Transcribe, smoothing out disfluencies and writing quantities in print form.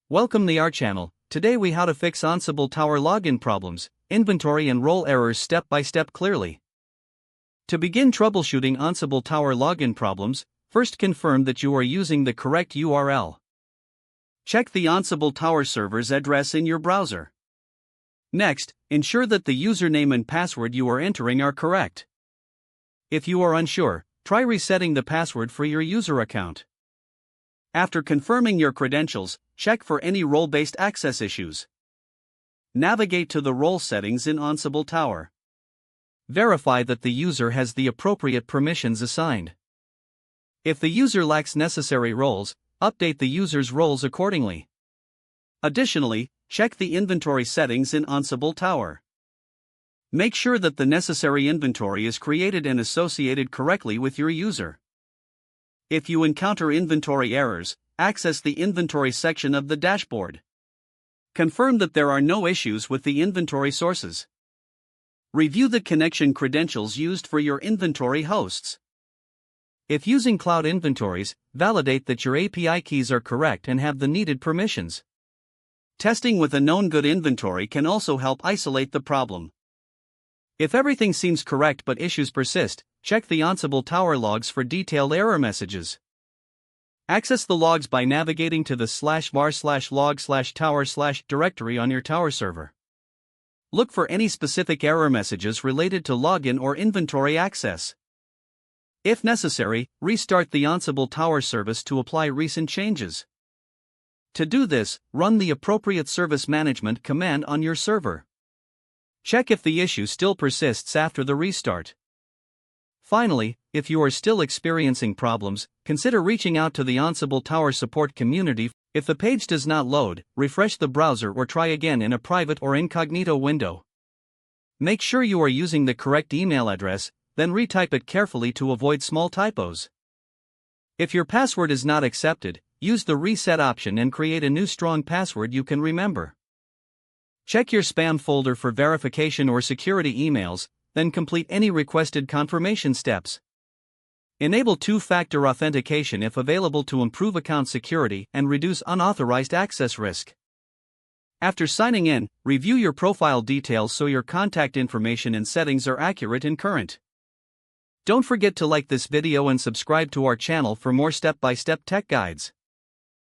Welcome to our channel. Today we how to fix Ansible Tower login problems, inventory and role errors step by step clearly. To begin troubleshooting Ansible Tower login problems, first confirm that you are using the correct URL. Check the Ansible Tower server's address in your browser. Next, ensure that the username and password you are entering are correct. If you are unsure, try resetting the password for your user account. After confirming your credentials, check for any role-based access issues. Navigate to the role settings in Ansible Tower. Verify that the user has the appropriate permissions assigned. If the user lacks necessary roles, update the user's roles accordingly. Additionally, check the inventory settings in Ansible Tower. Make sure that the necessary inventory is created and associated correctly with your user. If you encounter inventory errors, access the inventory section of the dashboard. Confirm that there are no issues with the inventory sources. Review the connection credentials used for your inventory hosts. If using cloud inventories, validate that your API keys are correct and have the needed permissions. Testing with a known good inventory can also help isolate the problem. If everything seems correct but issues persist, check the Ansible Tower logs for detailed error messages. Access the logs by navigating to the /var/log/tower/ directory on your Tower server. Look for any specific error messages related to login or inventory access. If necessary, restart the Ansible Tower service to apply recent changes. To do this, run the appropriate service management command on your server. Check if the issue still persists after the restart. Finally, if you are still experiencing problems, consider reaching out to the Ansible Tower support community. If the page does not load, refresh the browser or try again in a private or incognito window. Make sure you are using the correct email address, then retype it carefully to avoid small typos. If your password is not accepted, use the reset option and create a new strong password you can remember. Check your spam folder for verification or security emails, then complete any requested confirmation steps. Enable two-factor authentication if available to improve account security and reduce unauthorized access risk. After signing in, review your profile details so your contact information and settings are accurate and current. Don't forget to like this video and subscribe to our channel for more step-by-step tech guides.